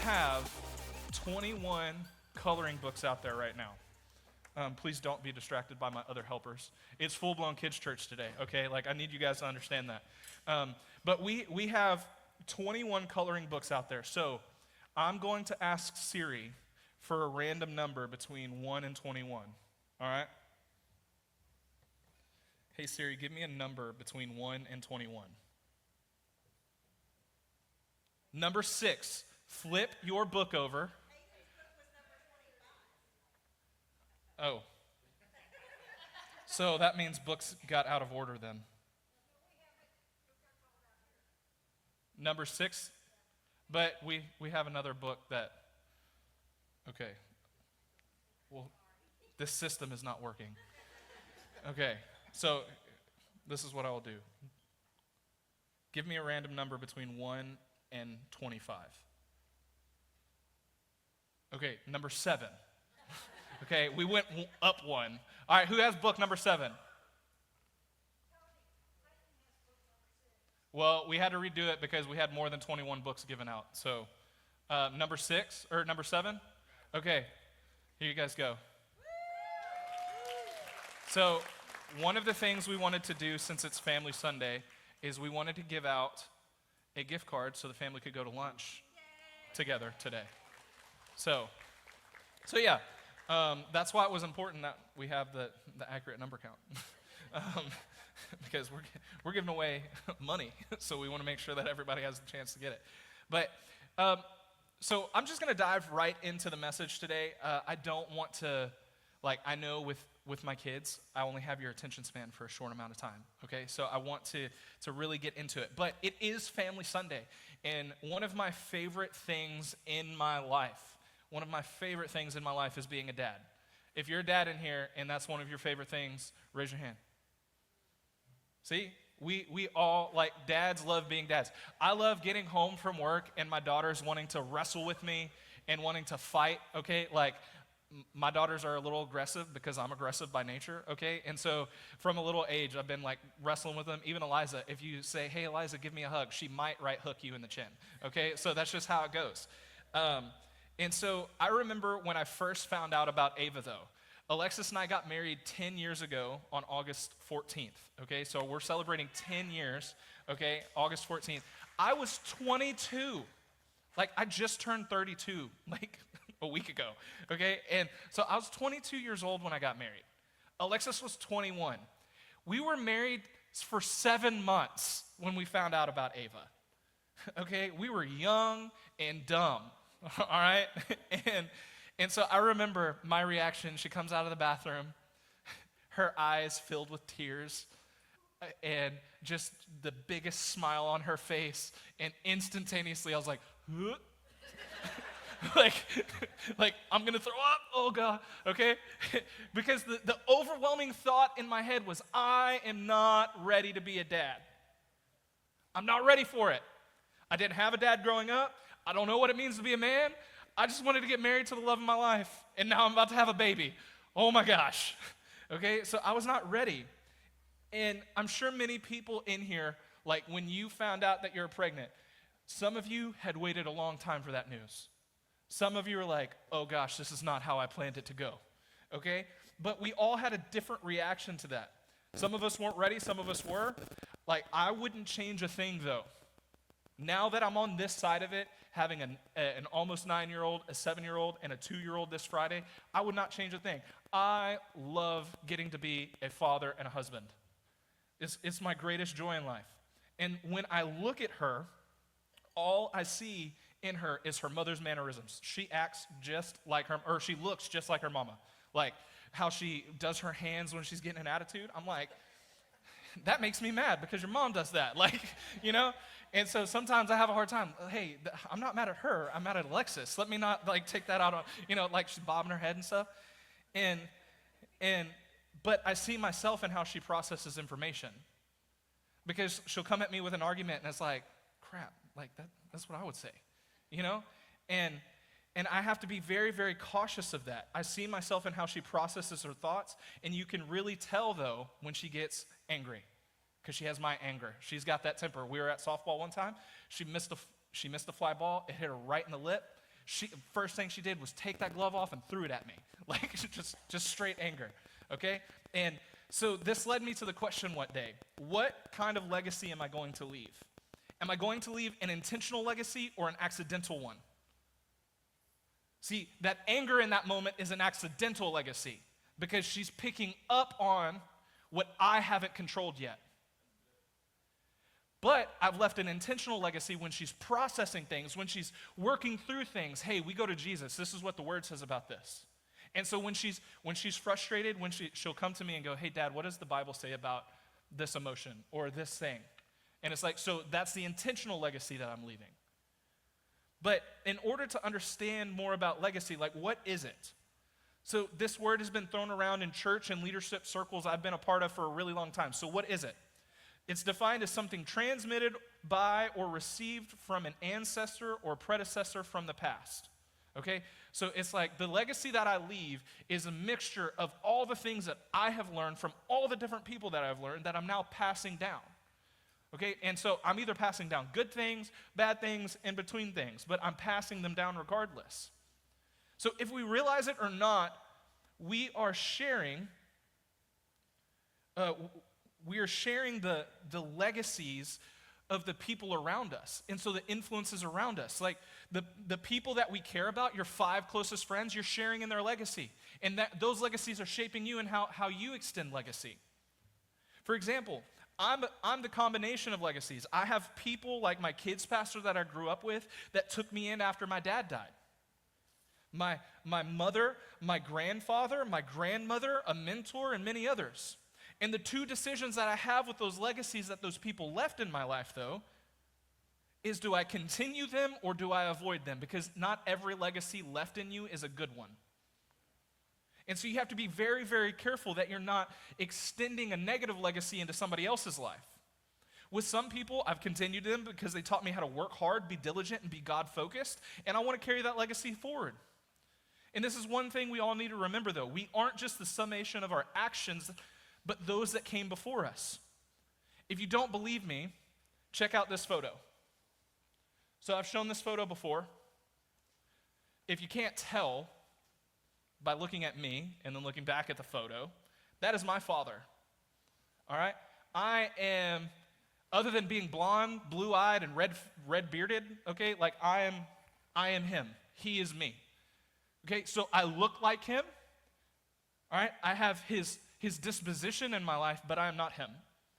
have 21 coloring books out there right now. Please don't be distracted by my other helpers. It's full-blown kids' church today, okay? Like, I need you guys to understand that. But we have 21 coloring books out there. So I'm going to ask Siri for a random number between 1 and 21, all right? Hey, Siri, give me a number between 1 and 21. Number 6, flip your book over. Oh. So that means books got out of order then. Number 6, but we have another book that, okay. Well, this system is not working. Okay, so this is what I will do. Give me a random number between 1 and 25. Okay, number 7. Okay, we went up 1. All right, who has book number 7? Well, we had to redo it because we had more than 21 books given out. So, number 6 or number 7? Okay, here you guys go. So, one of the things we wanted to do since it's Family Sunday is we wanted to give out a gift card so the family could go to lunch together today. So yeah, that's why it was important that we have the accurate number count. Because we're giving away money, so we want to make sure that everybody has a chance to get it. But so I'm just going to dive right into the message today. I don't want to, I know with my kids, I only have your attention span for a short amount of time, okay? So I want to really get into it. But it is Family Sunday, and one of my favorite things in my life is being a dad. If you're a dad in here and that's one of your favorite things, raise your hand. See, we all, dads love being dads. I love getting home from work and my daughters wanting to wrestle with me and wanting to fight, okay? My daughters are a little aggressive because I'm aggressive by nature, okay? And so from a little age, I've been wrestling with them. Even Eliza, if you say, hey, Eliza, give me a hug, she might right hook you in the chin, okay? So that's just how it goes. And so I remember when I first found out about Ava, though. Alexis and I got married 10 years ago on August 14th, okay? So we're celebrating 10 years, okay, August 14th. I was 22. I just turned 32, a week ago, okay? And so I was 22 years old when I got married. Alexis was 21. We were married for 7 months when we found out about Ava, okay? We were young and dumb, all right? And so I remember my reaction. She comes out of the bathroom, her eyes filled with tears, and just the biggest smile on her face, and instantaneously I was like, huh? I'm gonna throw up, oh God, okay? Because the overwhelming thought in my head was, I am not ready to be a dad. I'm not ready for it. I didn't have a dad growing up. I don't know what it means to be a man. I just wanted to get married to the love of my life, and now I'm about to have a baby. Oh my gosh, okay? So I was not ready. And I'm sure many people in here, when you found out that you're pregnant, some of you had waited a long time for that news. Some of you are like, oh gosh, this is not how I planned it to go, okay? But we all had a different reaction to that. Some of us weren't ready, some of us were. I wouldn't change a thing though. Now that I'm on this side of it, having an almost 9-year-old, a 7-year-old, and a 2-year-old this Friday, I would not change a thing. I love getting to be a father and a husband. It's my greatest joy in life. And when I look at her, all I see in her is her mother's mannerisms. She acts just like her, or she looks just like her mama. How she does her hands when she's getting an attitude. I'm like, that makes me mad because your mom does that. And so sometimes I have a hard time. Hey, I'm not mad at her. I'm mad at Alexis. Let me not take that out on, she's bobbing her head and stuff. But I see myself in how she processes information. Because she'll come at me with an argument and it's like, crap, that's what I would say, And I have to be very, very cautious of that. I see myself in how she processes her thoughts, and you can really tell, though, when she gets angry, because she has my anger. She's got that temper. We were at softball one time. She missed a fly ball. It hit her right in the lip. first thing she did was take that glove off and threw it at me. Like, just straight anger, okay? And so this led me to the question one day, what kind of legacy am I going to leave? Am I going to leave an intentional legacy or an accidental one? See, that anger in that moment is an accidental legacy because she's picking up on what I haven't controlled yet. But I've left an intentional legacy when she's processing things, when she's working through things. Hey, we go to Jesus. This is what the word says about this. And so when she's frustrated, she'll come to me and go, hey, Dad, what does the Bible say about this emotion or this thing? And it's like, so that's the intentional legacy that I'm leaving. But in order to understand more about legacy, like what is it? So this word has been thrown around in church and leadership circles I've been a part of for a really long time. So what is it? It's defined as something transmitted by or received from an ancestor or predecessor from the past. Okay? So it's like the legacy that I leave is a mixture of all the things that I have learned from all the different people that I've learned that I'm now passing down. Okay, and so I'm either passing down good things, bad things, in between things, but I'm passing them down regardless. So if we realize it or not, we are sharing the legacies of the people around us, and so the influences around us. Like the people that we care about, your 5 closest friends, you're sharing in their legacy, and those legacies are shaping you and how you extend legacy. For example, I'm the combination of legacies. I have people like my kids' pastor that I grew up with that took me in after my dad died. My mother, my grandfather, my grandmother, a mentor, and many others. And the 2 decisions that I have with those legacies that those people left in my life, though, is do I continue them or do I avoid them? Because not every legacy left in you is a good one. And so you have to be very, very careful that you're not extending a negative legacy into somebody else's life. With some people, I've continued them because they taught me how to work hard, be diligent, and be God-focused, and I want to carry that legacy forward. And this is one thing we all need to remember, though. We aren't just the summation of our actions, but those that came before us. If you don't believe me, check out this photo. So I've shown this photo before. If you can't tell by looking at me and then looking back at the photo, that is my father. All right? I am, other than being blonde, blue-eyed, and red-bearded, okay, like I am him. He is me. Okay, so I look like him. All right? I have his disposition in my life, but I am not him.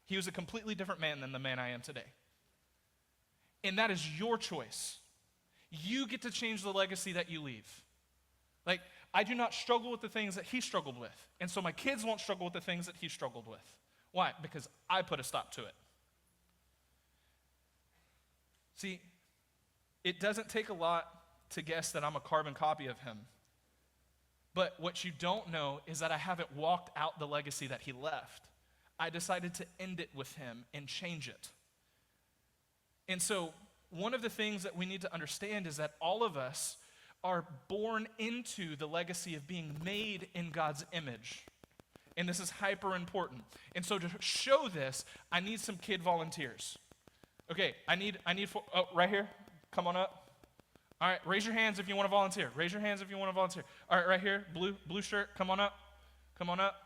He was a completely different man than the man I am today. And that is your choice. You get to change the legacy that you leave. Like, I do not struggle with the things that he struggled with. And so my kids won't struggle with the things that he struggled with. Why? Because I put a stop to it. See, it doesn't take a lot to guess that I'm a carbon copy of him. But what you don't know is that I haven't walked out the legacy that he left. I decided to end it with him and change it. And so one of the things that we need to understand is that all of us are born into the legacy of being made in God's image. And this is hyper important. And so to show this, I need some kid volunteers. Okay, I need right here. Come on up. All right, raise your hands if you want to volunteer. Raise your hands if you want to volunteer. All right, right here, blue shirt. Come on up. Come on up.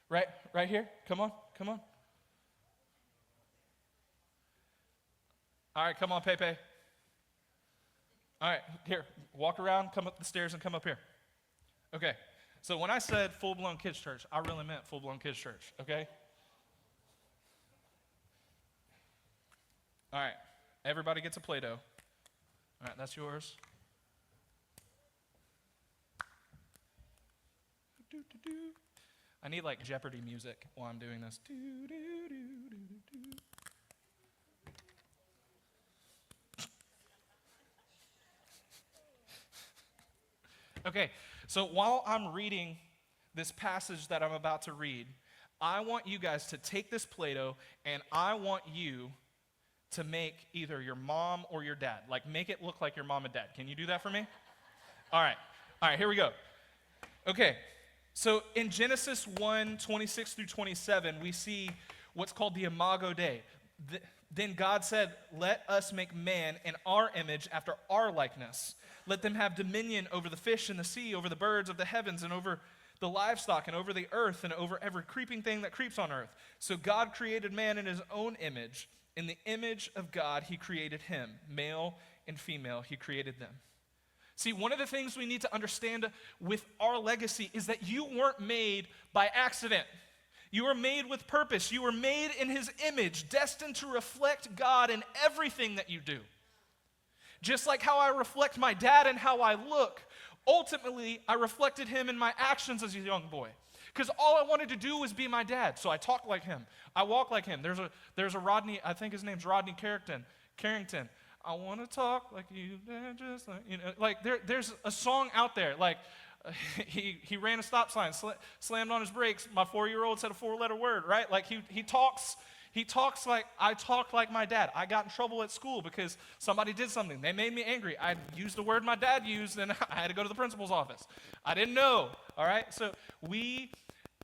Right here. Come on. All right, come on, Pepe. All right, here, walk around, come up the stairs, and come up here. Okay, so when I said full-blown kids church, I really meant full-blown kids church, okay? All right, everybody gets a Play-Doh. All right, that's yours. I need like Jeopardy music while I'm doing this. Okay, so while I'm reading this passage that I'm about to read, I want you guys to take this Play-Doh and I want you to make either your mom or your dad. Like, make it look like your mom and dad. Can you do that for me? All right, here we go. Okay, so in Genesis 1, 26 through 27, we see what's called the Imago Dei. Then God said, let us make man in our image after our likeness. Let them have dominion over the fish in the sea, over the birds of the heavens, and over the livestock, and over the earth, and over every creeping thing that creeps on earth. So God created man in his own image. In the image of God, he created him. Male and female, he created them. See, one of the things we need to understand with our legacy is that you weren't made by accident. You were made with purpose. You were made in his image, destined to reflect God in everything that you do. Just like how I reflect my dad and how I look, ultimately, I reflected him in my actions as a young boy. Because all I wanted to do was be my dad. So I talk like him. I walk like him. There's a Rodney, I think his name's Rodney Carrington. I want to talk like you, just like, like there's a song out there, like he ran a stop sign, slammed on his brakes. My 4-year-old said a 4-letter word, right? Like he talks like I talk like my dad. I got in trouble at school because somebody did something. They made me angry. I used the word my dad used, and I had to go to the principal's office. I didn't know, all right? So we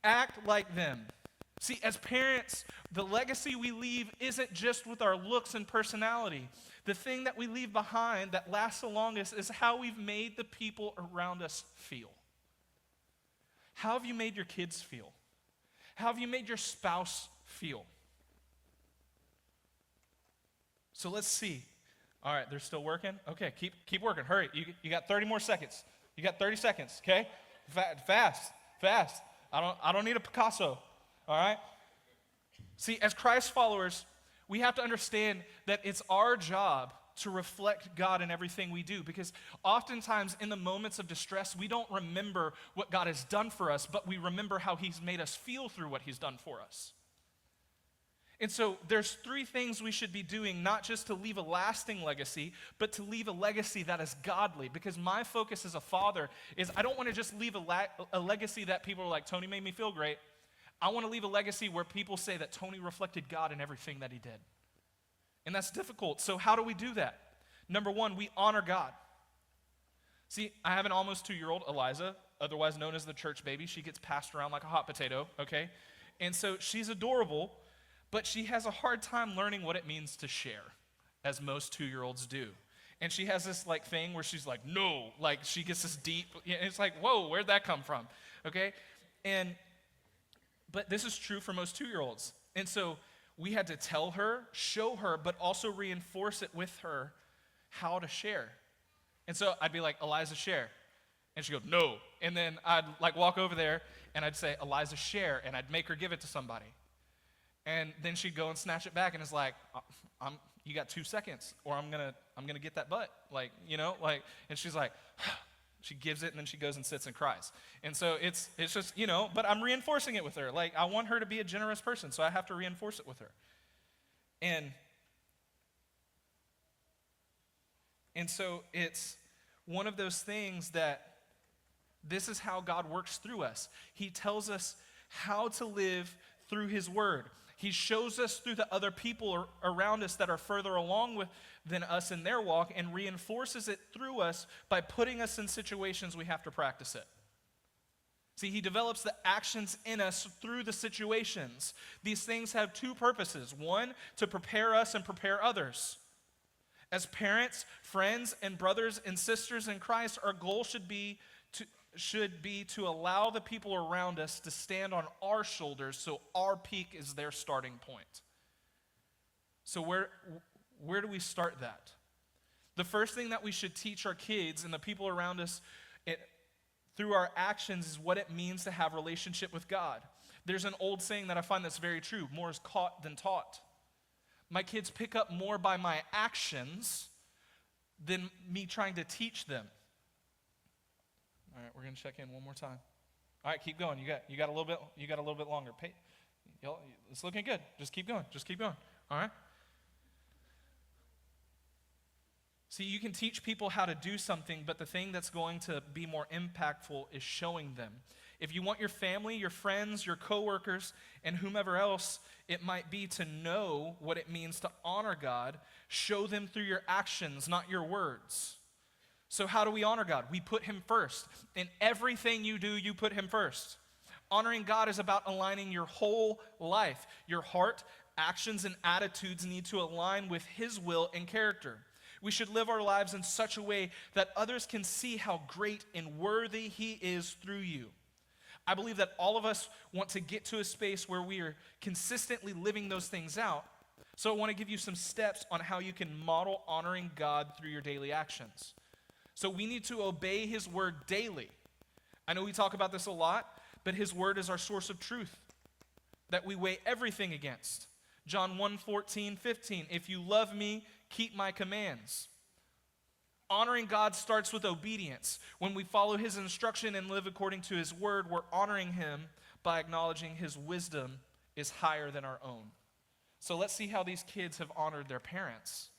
act like them. See, as parents, the legacy we leave isn't just with our looks and personality. The thing that we leave behind that lasts the longest is how we've made the people around us feel. How have you made your kids feel? How have you made your spouse feel? So let's see. All right, they're still working? Okay, keep working. Hurry. You got 30 more seconds. You got 30 seconds, okay? Fast. I don't need a Picasso. All right? See, as Christ followers, we have to understand that it's our job to reflect God in everything we do, because oftentimes in the moments of distress, we don't remember what God has done for us, but we remember how he's made us feel through what he's done for us. And so there's 3 things we should be doing, not just to leave a lasting legacy, but to leave a legacy that is godly. Because my focus as a father is I don't want to just leave a legacy that people are like, Tony made me feel great. I want to leave a legacy where people say that Tony reflected God in everything that he did. And that's difficult. So how do we do that? Number 1, we honor God. See, I have an almost 2-year-old, Eliza, otherwise known as the church baby. She gets passed around like a hot potato, okay? And so she's adorable, but she has a hard time learning what it means to share, as most 2-year-olds do. And she has this like thing where she's like, no, like she gets this deep, it's like, whoa, where'd that come from, okay? But this is true for most 2-year-olds. And so we had to tell her, show her, but also reinforce it with her how to share. And so I'd be like, Eliza, share. And she'd go, no. And then I'd like walk over there and I'd say, Eliza, share. And I'd make her give it to somebody. And then she'd go and snatch it back and it's like, you got 2 seconds or I'm gonna get that butt. Like, and she's like, she gives it and then she goes and sits and cries. And so it's just, but I'm reinforcing it with her. Like, I want her to be a generous person, so I have to reinforce it with her. And so it's one of those things that this is how God works through us. He tells us how to live through his word. He shows us through the other people around us that are further along than us in their walk and reinforces it through us by putting us in situations we have to practice it. See, he develops the actions in us through the situations. These things have 2 purposes. 1, to prepare us and prepare others. As parents, friends, and brothers and sisters in Christ, our goal should be to allow the people around us to stand on our shoulders so our peak is their starting point. So where do we start that? The first thing that we should teach our kids and the people around us through our actions is what it means to have a relationship with God. There's an old saying that I find that's very true. More is caught than taught. My kids pick up more by my actions than me trying to teach them. All right, we're going to check in one more time. All right, keep going. You got a little bit longer. It's looking good. Just keep going. All right? See, you can teach people how to do something, but the thing that's going to be more impactful is showing them. If you want your family, your friends, your coworkers, and whomever else it might be to know what it means to honor God, show them through your actions, not your words. So how do we honor God? We put him first. In everything you do, you put him first. Honoring God is about aligning your whole life, your heart, actions and attitudes need to align with His will and character. We should live our lives in such a way that others can see how great and worthy He is through you. I believe that all of us want to get to a space where we are consistently living those things out. So I want to give you some steps on how you can model honoring God through your daily actions. So we need to obey His word daily. I know we talk about this a lot, but His word is our source of truth that we weigh everything against. John 1:14-15, if you love me, keep my commands. Honoring God starts with obedience. When we follow His instruction and live according to His word, we're honoring Him by acknowledging His wisdom is higher than our own. So let's see how these kids have honored their parents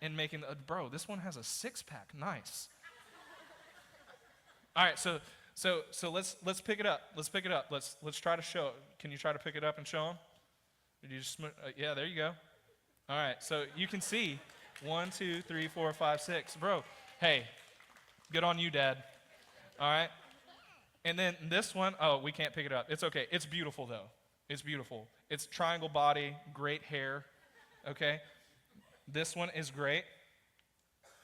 in making, bro, this one has a six-pack, nice. All right, so let's pick it up. Let's pick it up. Let's try to show. Can you try to pick it up and show them? Did you just, yeah, there you go. All right, so you can see 1, 2, 3, 4, 5, 6. Bro, hey, good on you, Dad. All right? And then this one, oh, we can't pick it up. It's okay. It's beautiful, though. It's beautiful. It's triangle body, great hair, okay? This one is great.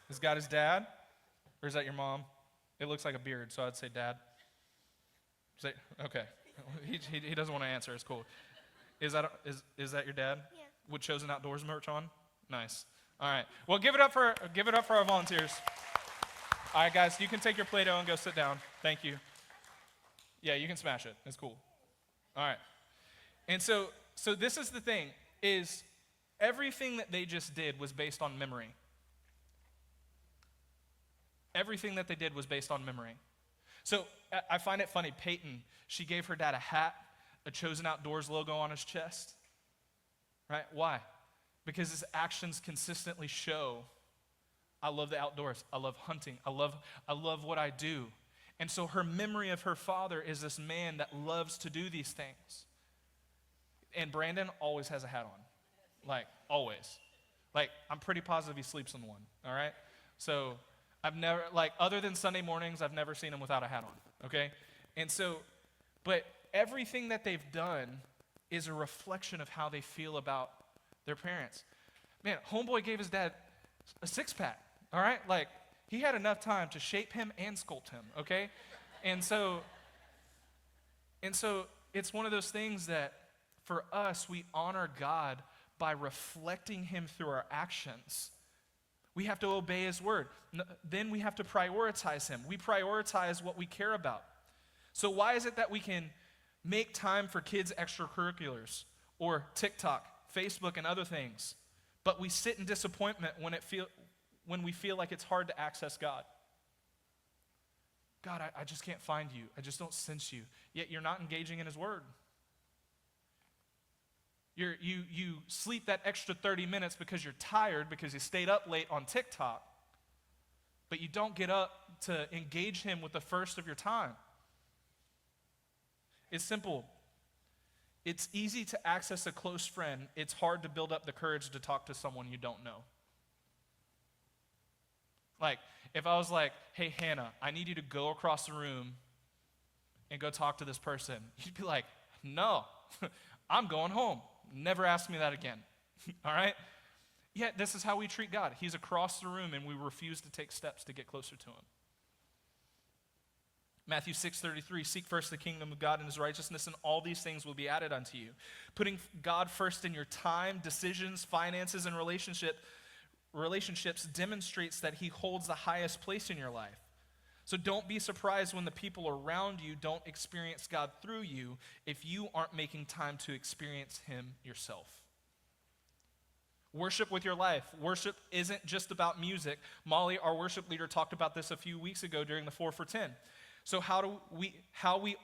Has got his dad, or is that your mom? It looks like a beard, so I'd say dad. Okay. He doesn't want to answer. It's cool. Is that your dad? Yeah. With Chosen Outdoors merch on? Nice. All right. Well, give it up for our volunteers. All right, guys, you can take your Play-Doh and go sit down. Thank you. Yeah, you can smash it. It's cool. All right. And so this is the thing, is everything that they just did was based on memory. Everything that they did was based on memory. So I find it funny, Peyton, she gave her dad a hat, a Chosen Outdoors logo on his chest. Right? Why? Because his actions consistently show, I love the outdoors, I love hunting, I love what I do. And so her memory of her father is this man that loves to do these things. And Brandon always has a hat on. Like, always. Like, I'm pretty positive he sleeps in one, all right? So, I've never, like, other than Sunday mornings, I've never seen him without a hat on, okay? And so, but everything that they've done is a reflection of how they feel about their parents. Man, homeboy gave his dad a six-pack, all right? Like, he had enough time to shape him and sculpt him, okay? And so it's one of those things that for us, we honor God by reflecting Him through our actions. We have to obey His word. Then we have to prioritize Him. We prioritize what we care about. So why is it that we can make time for kids' extracurriculars or TikTok, Facebook, and other things, but we sit in disappointment when we feel like it's hard to access God? God, I just can't find you. I just don't sense you. Yet you're not engaging in His word. You sleep that extra 30 minutes because you're tired because you stayed up late on TikTok, but you don't get up to engage Him with the first of your time. It's simple. It's easy to access a close friend. It's hard to build up the courage to talk to someone you don't know. Like, if I was like, hey, Hannah, I need you to go across the room and go talk to this person, you'd be like, no, I'm going home. Never ask me that again, all right? Yet this is how we treat God. He's across the room and we refuse to take steps to get closer to Him. Matthew 6:33, seek first the kingdom of God and His righteousness, and all these things will be added unto you. Putting God first in your time, decisions, finances, and relationships demonstrates that He holds the highest place in your life. So don't be surprised when the people around you don't experience God through you if you aren't making time to experience Him yourself. Worship with your life. Worship isn't just about music. Molly, our worship leader, talked about this a few weeks ago during the 4 for 10. So how we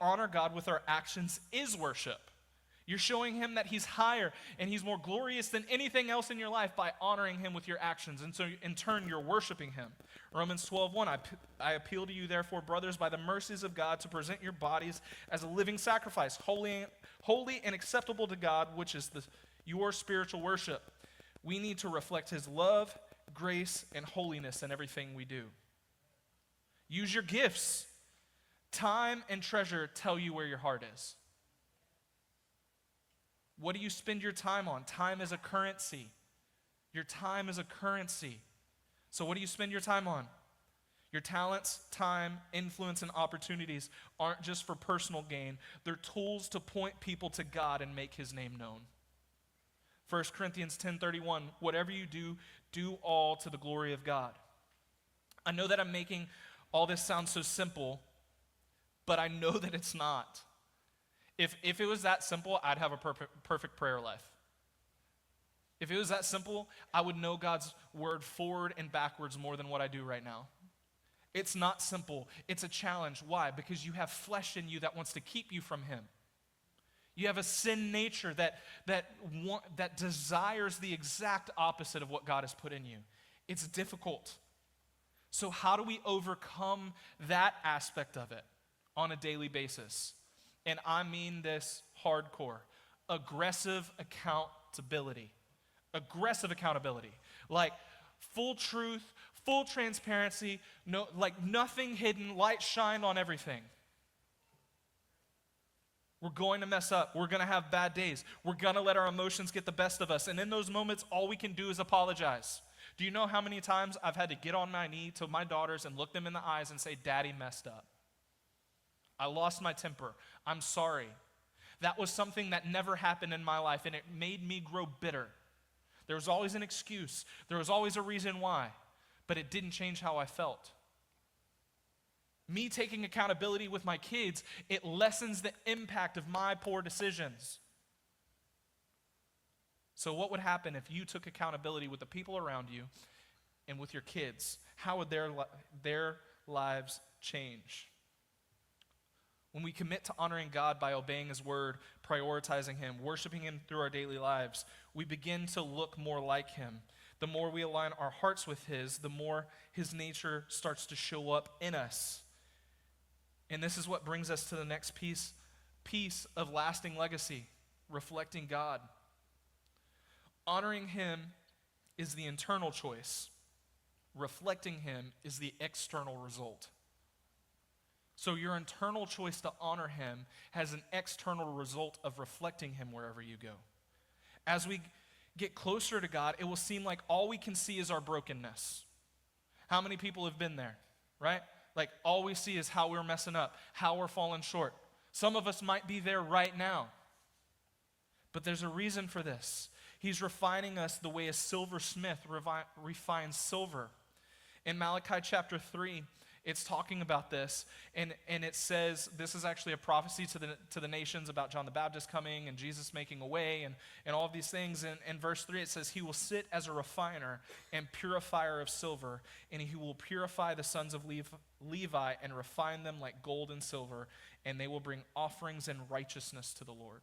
honor God with our actions is worship. You're showing Him that He's higher and He's more glorious than anything else in your life by honoring Him with your actions. And so in turn, you're worshiping Him. Romans 12:1, I appeal to you, therefore, brothers, by the mercies of God, to present your bodies as a living sacrifice, holy and acceptable to God, which is your spiritual worship. We need to reflect His love, grace, and holiness in everything we do. Use your gifts. Time and treasure tell you where your heart is. What do you spend your time on? Time is a currency. Your time is a currency. So what do you spend your time on? Your talents, time, influence, and opportunities aren't just for personal gain. They're tools to point people to God and make his name known. 1 Corinthians 10:31, whatever you do, do all to the glory of God. I know that I'm making all this sound so simple, but I know that it's not. If it was that simple, I'd have a perfect prayer life. If it was that simple, I would know God's word forward and backwards more than what I do right now. It's not simple. It's a challenge. Why? Because you have flesh in you that wants to keep you from him. You have a sin nature that desires the exact opposite of what God has put in you. It's difficult. So how do we overcome that aspect of it on a daily basis? And I mean this hardcore. Aggressive accountability. Aggressive accountability. Like full truth, full transparency, no, like nothing hidden, light shined on everything. We're going to mess up. We're going to have bad days. We're going to let our emotions get the best of us. And in those moments, all we can do is apologize. Do you know how many times I've had to get on my knee to my daughters and look them in the eyes and say, Daddy messed up. I lost my temper. I'm sorry. That was something that never happened in my life, and it made me grow bitter. There was always an excuse. There was always a reason why, but it didn't change how I felt. Me taking accountability with my kids, it lessens the impact of my poor decisions. So what would happen if you took accountability with the people around you and with your kids? How would their lives change? When we commit to honoring God by obeying his word, prioritizing him, worshiping him through our daily lives, we begin to look more like him. The more we align our hearts with his, the more his nature starts to show up in us. And this is what brings us to the next piece of lasting legacy, reflecting God. Honoring him is the internal choice. Reflecting him is the external result. So your internal choice to honor him has an external result of reflecting him wherever you go. As we get closer to God, it will seem like all we can see is our brokenness. How many people have been there, right? Like all we see is how we're messing up, how we're falling short. Some of us might be there right now. But there's a reason for this. He's refining us the way a silversmith refines silver. In Malachi chapter 3, it's talking about this, and it says, this is actually a prophecy to the nations about John the Baptist coming and Jesus making a way and all of these things. And in verse 3 it says, he will sit as a refiner and purifier of silver, and he will purify the sons of Levi and refine them like gold and silver, and they will bring offerings in righteousness to the Lord.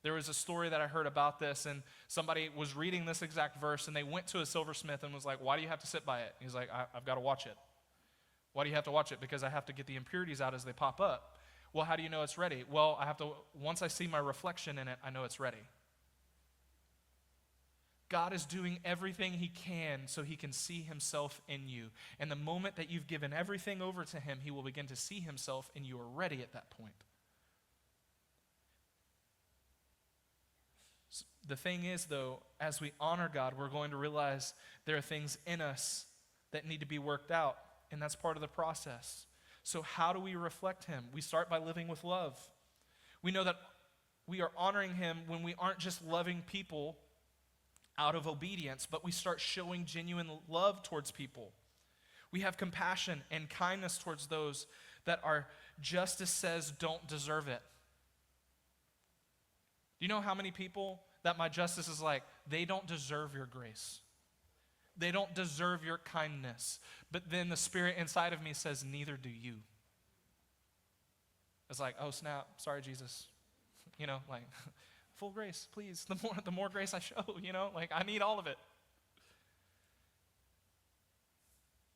There was a story that I heard about this, and somebody was reading this exact verse, and they went to a silversmith and was like, why do you have to sit by it? He's like, I've got to watch it. Why do you have to watch it? Because I have to get the impurities out as they pop up. Well, how do you know it's ready? Well, once I see my reflection in it, I know it's ready. God is doing everything he can so he can see himself in you. And the moment that you've given everything over to him, he will begin to see himself, and you are ready at that point. The thing is, though, as we honor God, we're going to realize there are things in us that need to be worked out, and that's part of the process. So how do we reflect him? We start by living with love. We know that we are honoring him when we aren't just loving people out of obedience, but we start showing genuine love towards people. We have compassion and kindness towards those that our justice says don't deserve it. Do you know how many people that my justice is like, they don't deserve your grace. They don't deserve your kindness. But then the spirit inside of me says, neither do you. It's like, oh snap, sorry Jesus. Like, full grace, please. The more grace I show, like I need all of it.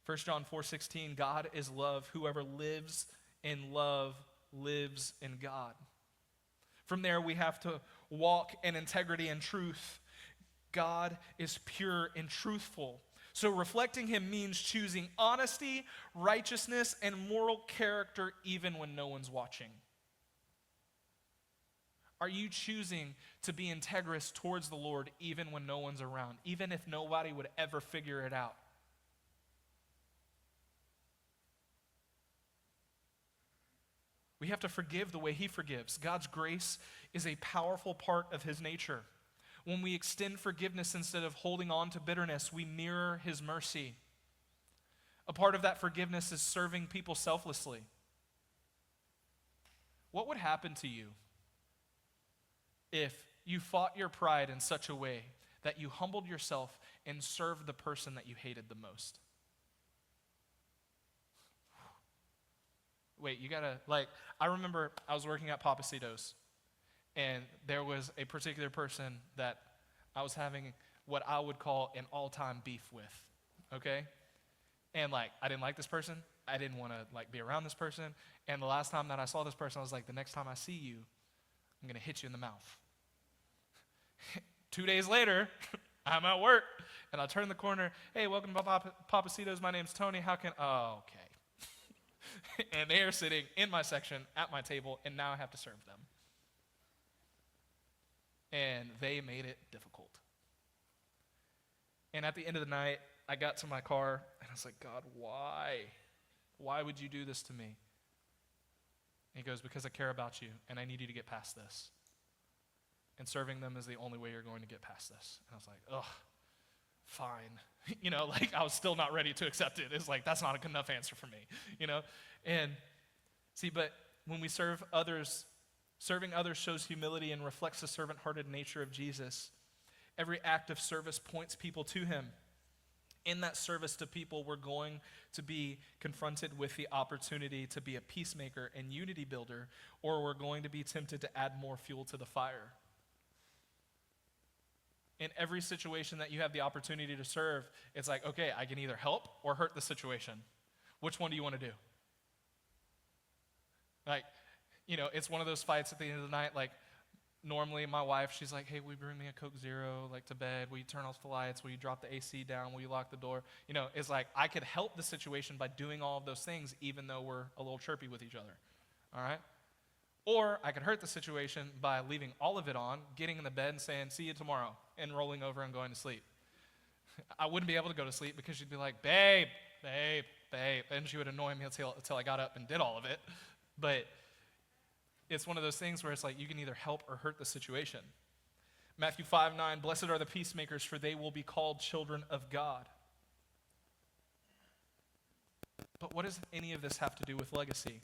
1 John 4:16, God is love. Whoever lives in love lives in God. From there, we have to walk in integrity and truth. God is pure and truthful. So reflecting him means choosing honesty, righteousness, and moral character even when no one's watching. Are you choosing to be integrous towards the Lord even when no one's around, even if nobody would ever figure it out? We have to forgive the way he forgives. God's grace is a powerful part of his nature. When we extend forgiveness instead of holding on to bitterness, we mirror his mercy. A part of that forgiveness is serving people selflessly. What would happen to you if you fought your pride in such a way that you humbled yourself and served the person that you hated the most? Wait, you gotta, I remember I was working at Papacitos, and there was a particular person that I was having what I would call an all-time beef with, okay? And, I didn't like this person. I didn't want to, be around this person. And the last time that I saw this person, I was like, the next time I see you, I'm going to hit you in the mouth. 2 days later, I'm at work, and I turn the corner. Hey, welcome to Papacitos. My name's Tony. Oh, okay. And they are sitting in my section at my table, and now I have to serve them. And they made it difficult. And at the end of the night, I got to my car, and I was like, God, why? Why would you do this to me? And he goes, because I care about you, and I need you to get past this. And serving them is the only way you're going to get past this. And I was like, ugh, fine. I was still not ready to accept it. It's that's not a good enough answer for me, And see, but when we serve others, serving others shows humility and reflects the servant-hearted nature of Jesus. Every act of service points people to him. In that service to people, we're going to be confronted with the opportunity to be a peacemaker and unity builder, or we're going to be tempted to add more fuel to the fire. In every situation that you have the opportunity to serve, it's okay, I can either help or hurt the situation. Which one do you want to do? It's one of those fights at the end of the night, normally my wife, she's like, hey, will you bring me a Coke Zero, to bed? Will you turn off the lights? Will you drop the AC down? Will you lock the door? It's I could help the situation by doing all of those things, even though we're a little chirpy with each other, all right? Or I could hurt the situation by leaving all of it on, getting in the bed and saying, see you tomorrow, and rolling over and going to sleep. I wouldn't be able to go to sleep because she'd be like, babe, and she would annoy me until I got up and did all of it. But it's one of those things where it's you can either help or hurt the situation. Matthew 5:9, blessed are the peacemakers, for they will be called children of God. But what does any of this have to do with legacy?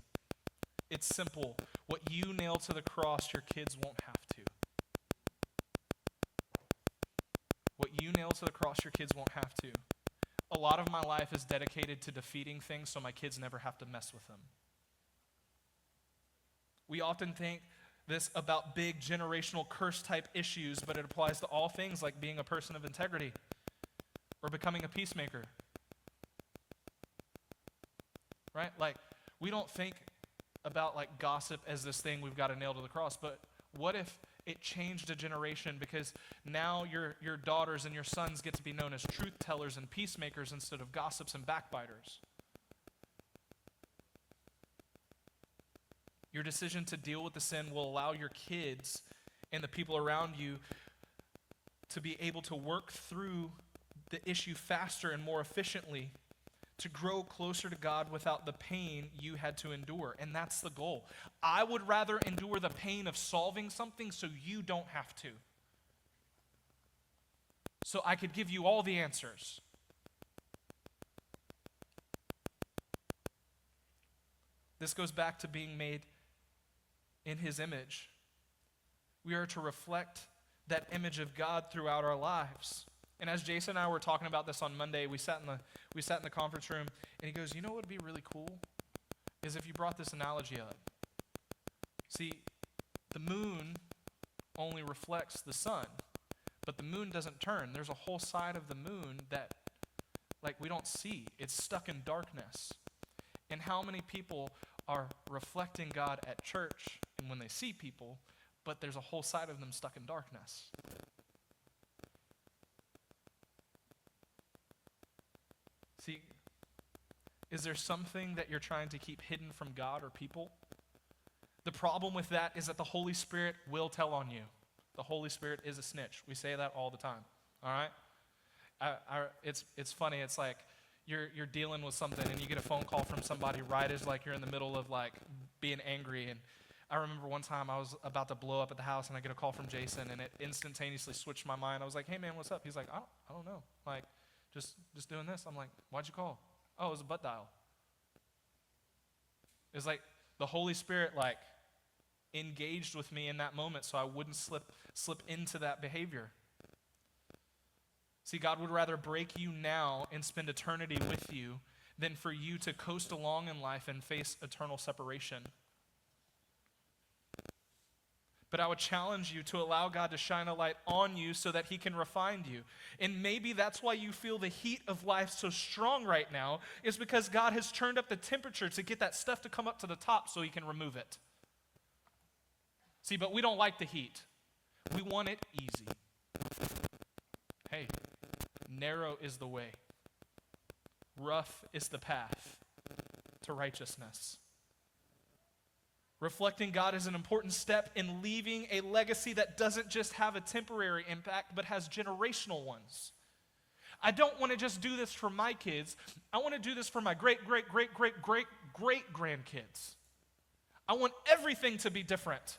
It's simple. What you nail to the cross, your kids won't have to. What you nail to the cross, your kids won't have to. A lot of my life is dedicated to defeating things so my kids never have to mess with them. We often think this about big generational curse type issues, but it applies to all things like being a person of integrity or becoming a peacemaker. Right? We don't think about gossip as this thing we've got to nail to the cross, but what if it changed a generation because now your daughters and your sons get to be known as truth tellers and peacemakers instead of gossips and backbiters? Your decision to deal with the sin will allow your kids and the people around you to be able to work through the issue faster and more efficiently, to grow closer to God without the pain you had to endure. And that's the goal. I would rather endure the pain of solving something so you don't have to. So I could give you all the answers. This goes back to being made in his image. We are to reflect that image of God throughout our lives. And as Jason and I were talking about this on Monday, we sat in the conference room, and he goes, you know what would be really cool? Is if you brought this analogy up. See, the moon only reflects the sun, but the moon doesn't turn. There's a whole side of the moon that, we don't see. It's stuck in darkness. And how many people are reflecting God at church and when they see people, but there's a whole side of them stuck in darkness? See, is there something that you're trying to keep hidden from God or people? The problem with that is that the Holy Spirit will tell on you. The Holy Spirit is a snitch. We say that all the time, all right? It's funny. It's like you're dealing with something and you get a phone call from somebody right as like you're in the middle of like being angry. And I remember one time I was about to blow up at the house and I get a call from Jason and it instantaneously switched my mind. I was like, hey man, what's up? He's like, I don't know. Like, just doing this. I'm like, why'd you call? Oh, it was a butt dial. It's like the Holy Spirit like engaged with me in that moment so I wouldn't slip into that behavior. See, God would rather break you now and spend eternity with you than for you to coast along in life and face eternal separation. But I would challenge you to allow God to shine a light on you so that he can refine you. And maybe that's why you feel the heat of life so strong right now, is because God has turned up the temperature to get that stuff to come up to the top so he can remove it. See, but we don't like the heat. We want it easy. Hey, narrow is the way. Rough is the path to righteousness. Reflecting God is an important step in leaving a legacy that doesn't just have a temporary impact, but has generational ones. I don't want to just do this for my kids. I want to do this for my great-great-great-great-great-great-grandkids. I want everything to be different.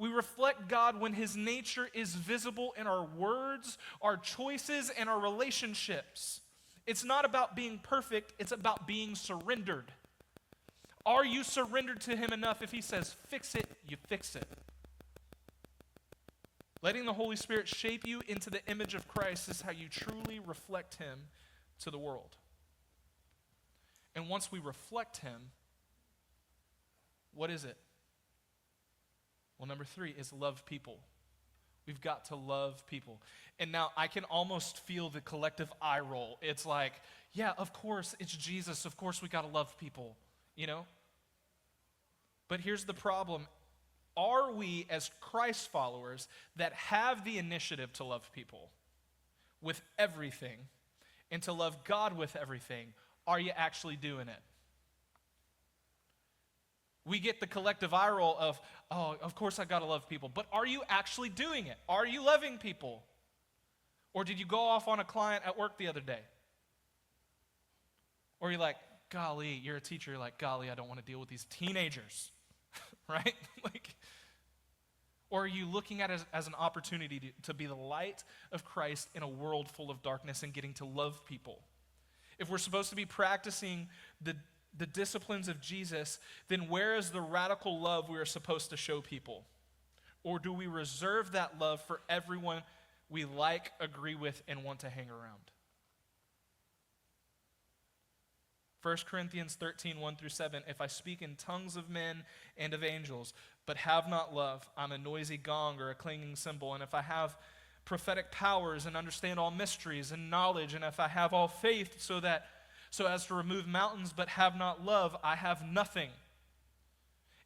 We reflect God when his nature is visible in our words, our choices, and our relationships. It's not about being perfect, it's about being surrendered. Are you surrendered to him enough? If he says, fix it, you fix it. Letting the Holy Spirit shape you into the image of Christ is how you truly reflect him to the world. And once we reflect him, what is it? Well, number 3 is love people. We've got to love people. And now I can almost feel the collective eye roll. It's like, yeah, of course, it's Jesus. Of course we got to love people, you know? But here's the problem. Are we, as Christ followers, that have the initiative to love people with everything and to love God with everything, are you actually doing it? We get the collective eye roll of, oh, of course I got to love people. But are you actually doing it? Are you loving people? Or did you go off on a client at work the other day? Or you're like, golly, you're a teacher, you're like, golly, I don't want to deal with these teenagers, right? Or are you looking at it as an opportunity to be the light of Christ in a world full of darkness and getting to love people? If we're supposed to be practicing the disciplines of Jesus, then where is the radical love we are supposed to show people? Or do we reserve that love for everyone we like, agree with, and want to hang around? 1 Corinthians 13, 1 through 7, if I speak in tongues of men and of angels, but have not love, I'm a noisy gong or a clanging cymbal. And if I have prophetic powers and understand all mysteries and knowledge, and if I have all faith so as to remove mountains but have not love, I have nothing.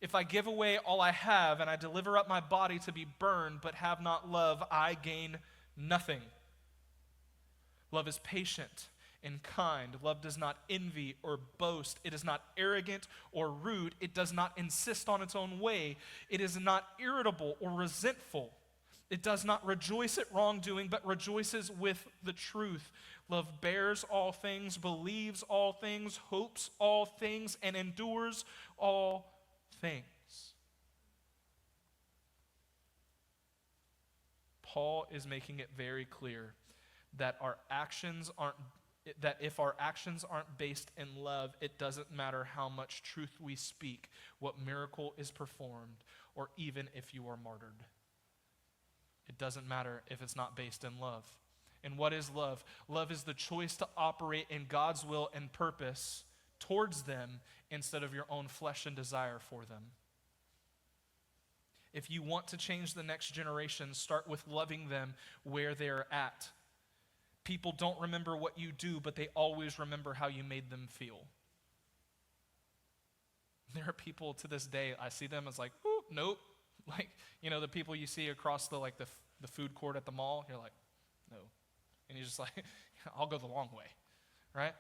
If I give away all I have and I deliver up my body to be burned but have not love, I gain nothing. Love is patient and kind. Love does not envy or boast. It is not arrogant or rude. It does not insist on its own way. It is not irritable or resentful. It does not rejoice at wrongdoing, but rejoices with the truth. Love bears all things, believes all things, hopes all things, and endures all things. Paul is making it very clear that if our actions aren't based in love, it doesn't matter how much truth we speak, what miracle is performed, or even if you are martyred. It doesn't matter if it's not based in love. And what is love? Love is the choice to operate in God's will and purpose towards them instead of your own flesh and desire for them. If you want to change the next generation, start with loving them where they're at. People don't remember what you do, but they always remember how you made them feel. There are people to this day, I see them as like, ooh, nope. Like, you know, the people you see across the food court at the mall, you're like, no. And you're just like, I'll go the long way, right?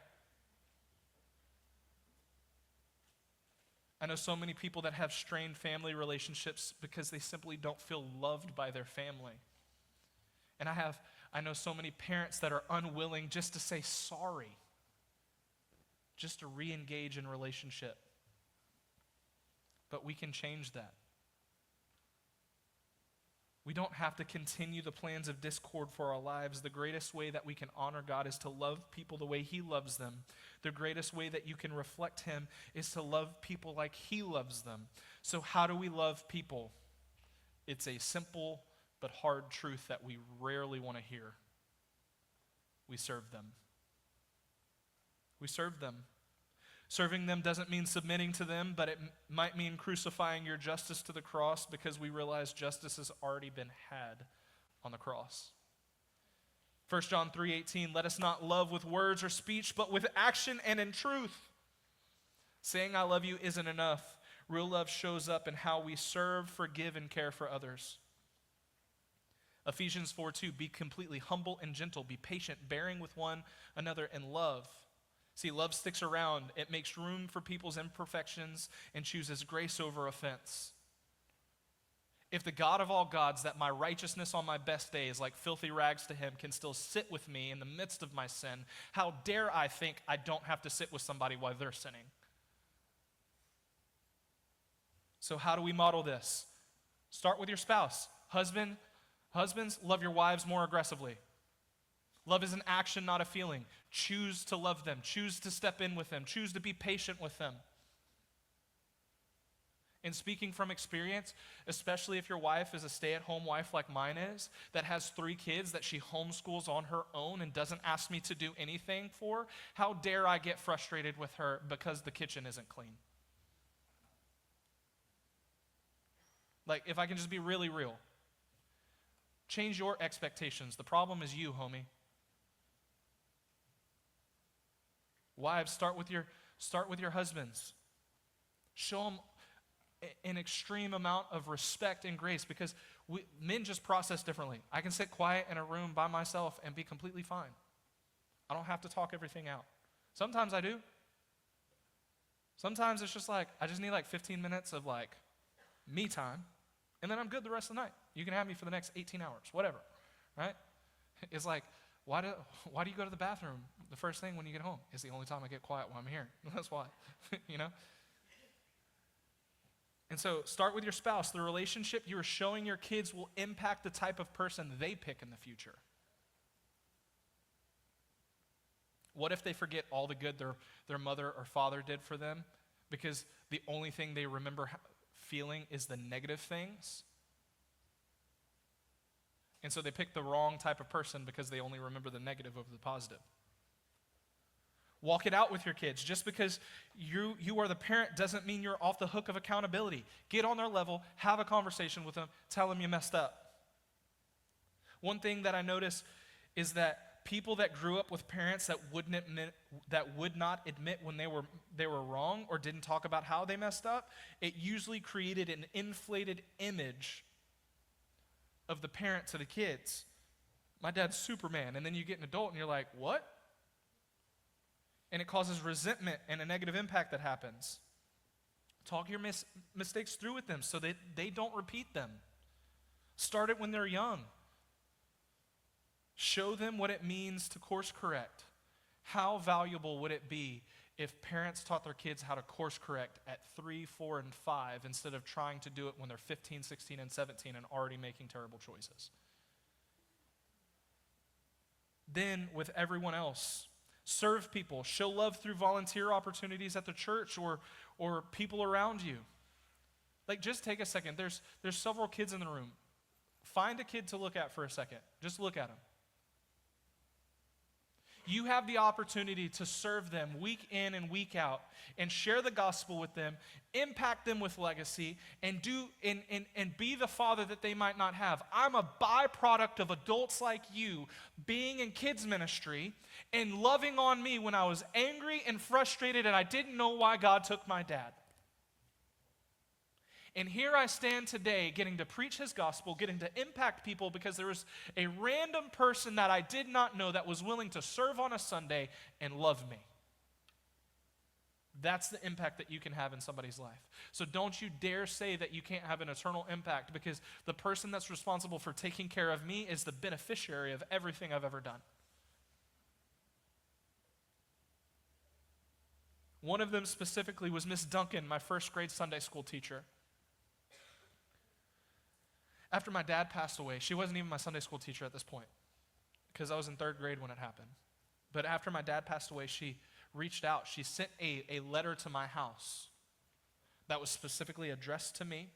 I know so many people that have strained family relationships because they simply don't feel loved by their family. And I know so many parents that are unwilling just to say sorry, just to re-engage in relationship. But we can change that. We don't have to continue the plans of discord for our lives. The greatest way that we can honor God is to love people the way He loves them. The greatest way that you can reflect Him is to love people like He loves them. So how do we love people? It's a simple but hard truth that we rarely want to hear. We serve them. We serve them. Serving them doesn't mean submitting to them, but it might mean crucifying your justice to the cross because we realize justice has already been had on the cross. 1 John 3:18, let us not love with words or speech, but with action and in truth. Saying I love you isn't enough. Real love shows up in how we serve, forgive, and care for others. Ephesians 4:2, be completely humble and gentle, be patient, bearing with one another in love. See, love sticks around. It makes room for people's imperfections and chooses grace over offense. If the God of all gods, that my righteousness on my best days, like filthy rags to Him, can still sit with me in the midst of my sin, how dare I think I don't have to sit with somebody while they're sinning? So how do we model this? Start with your spouse. Husbands, love your wives more aggressively. Love is an action, not a feeling. Choose to love them. Choose to step in with them. Choose to be patient with them. And speaking from experience, especially if your wife is a stay-at-home wife like mine is, that has 3 kids that she homeschools on her own and doesn't ask me to do anything for, how dare I get frustrated with her because the kitchen isn't clean? Like, if I can just be really real. Change your expectations. The problem is you, homie. Wives, start with your husbands. Show them an extreme amount of respect and grace because men just process differently. I can sit quiet in a room by myself and be completely fine. I don't have to talk everything out. Sometimes I do. Sometimes it's just like, I just need like 15 minutes of like me time, and then I'm good the rest of the night. You can have me for the next 18 hours, whatever, right? It's like, why do you go to the bathroom the first thing when you get home? It's the only time I get quiet while I'm here. That's why, you know? And so start with your spouse. The relationship you are showing your kids will impact the type of person they pick in the future. What if they forget all the good their mother or father did for them because the only thing they remember feeling is the negative things? And so they pick the wrong type of person because they only remember the negative over the positive. Walk it out with your kids. Just because you are the parent doesn't mean you're off the hook of accountability. Get on their level, have a conversation with them, tell them you messed up. One thing that I notice is that people that grew up with parents that would not admit when they were wrong or didn't talk about how they messed up, it usually created an inflated image of the parent to the kids. My dad's Superman, and then you get an adult and you're like, what? And it causes resentment and a negative impact that happens. Talk your mistakes through with them so that they don't repeat them. Start it when they're young. Show them what it means to course correct. How valuable would it be if parents taught their kids how to course correct at 3, 4, and 5 instead of trying to do it when they're 15, 16, and 17 and already making terrible choices? Then with everyone else, serve people. Show love through volunteer opportunities at the church or people around you. Like, just take a second. There's several kids in the room. Find a kid to look at for a second. Just look at them. You have the opportunity to serve them week in and week out and share the gospel with them, impact them with legacy, and be the father that they might not have. I'm a byproduct of adults like you being in kids ministry and loving on me when I was angry and frustrated and I didn't know why God took my dad. And here I stand today getting to preach His gospel, getting to impact people because there was a random person that I did not know that was willing to serve on a Sunday and love me. That's the impact that you can have in somebody's life. So don't you dare say that you can't have an eternal impact, because the person that's responsible for taking care of me is the beneficiary of everything I've ever done. One of them specifically was Miss Duncan, my first grade Sunday school teacher. After my dad passed away, she wasn't even my Sunday school teacher at this point, because I was in 3rd grade when it happened. But after my dad passed away, she reached out. She sent a letter to my house that was specifically addressed to me.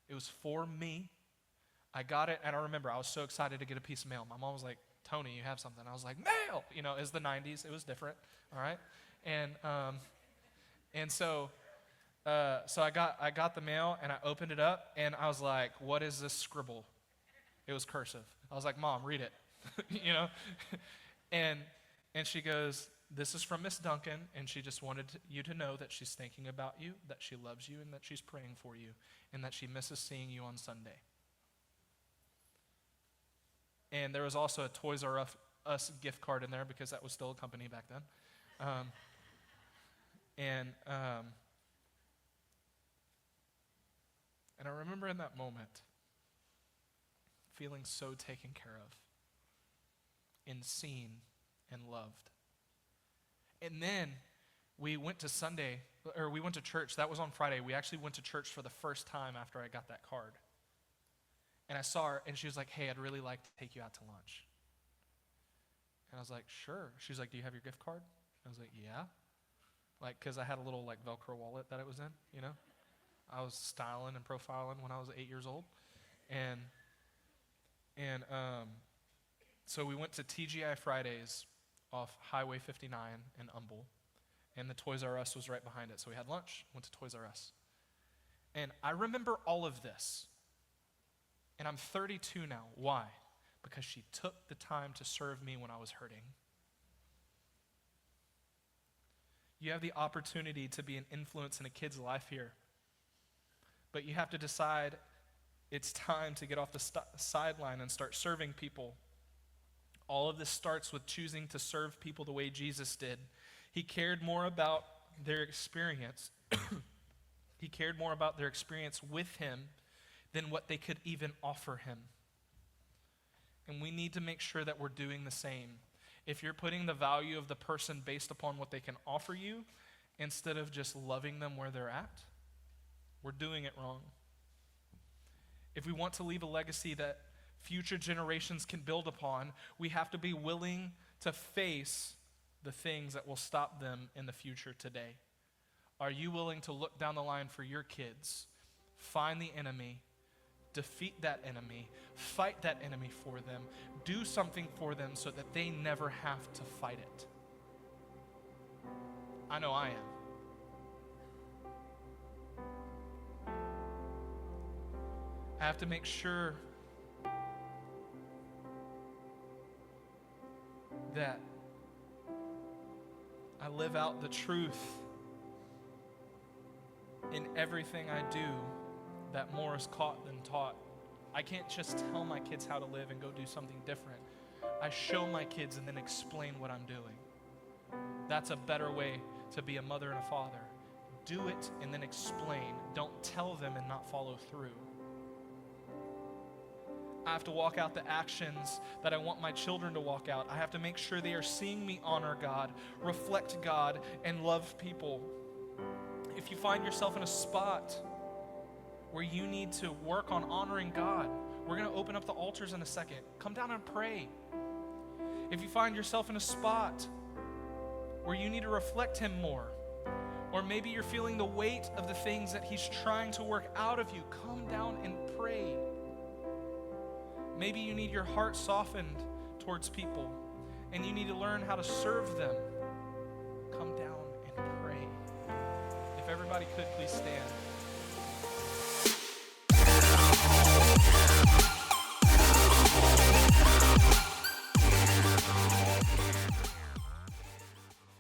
It was for me. I got it, and I remember I was so excited to get a piece of mail. My mom was like, Tony, you have something. I was like, mail! You know, it's the 90s. It was different, all right? And so I got the mail, and I opened it up, and I was like, what is this scribble? It was cursive. I was like, Mom, read it, you know? And she goes, this is from Miss Duncan, and she just wanted you to know that she's thinking about you, that she loves you, and that she's praying for you, and that she misses seeing you on Sunday. And there was also a Toys R Us gift card in there, because that was still a company back then. And I remember in that moment feeling so taken care of and seen and loved. And then we went to church. That was on Friday. We actually went to church for the first time after I got that card. And I saw her, and she was like, hey, I'd really like to take you out to lunch. And I was like, sure. She's like, do you have your gift card? I was like, yeah. Like, because I had a little, like, Velcro wallet that it was in, you know? I was styling and profiling when I was 8 years old. And so we went to TGI Fridays off Highway 59 in Humble, and the Toys R Us was right behind it. So we had lunch, went to Toys R Us. And I remember all of this. And I'm 32 now. Why? Because she took the time to serve me when I was hurting. You have the opportunity to be an influence in a kid's life here. But you have to decide it's time to get off the sideline and start serving people. All of this starts with choosing to serve people the way Jesus did. He cared more about their experience. He cared more about their experience with him than what they could even offer him. And we need to make sure that we're doing the same. If you're putting the value of the person based upon what they can offer you instead of just loving them where they're at, we're doing it wrong. If we want to leave a legacy that future generations can build upon, we have to be willing to face the things that will stop them in the future today. Are you willing to look down the line for your kids, find the enemy, defeat that enemy, fight that enemy for them, do something for them so that they never have to fight it? I know I am. I have to make sure that I live out the truth in everything I do that more is caught than taught. I can't just tell my kids how to live and go do something different. I show my kids and then explain what I'm doing. That's a better way to be a mother and a father. Do it and then explain. Don't tell them and not follow through. I have to walk out the actions that I want my children to walk out. I have to make sure they are seeing me honor God, reflect God, and love people. If you find yourself in a spot where you need to work on honoring God, we're going to open up the altars in a second. Come down and pray. If you find yourself in a spot where you need to reflect Him more, or maybe you're feeling the weight of the things that He's trying to work out of you, come down and pray. Maybe you need your heart softened towards people, and you need to learn how to serve them. Come down and pray. If everybody could, please stand.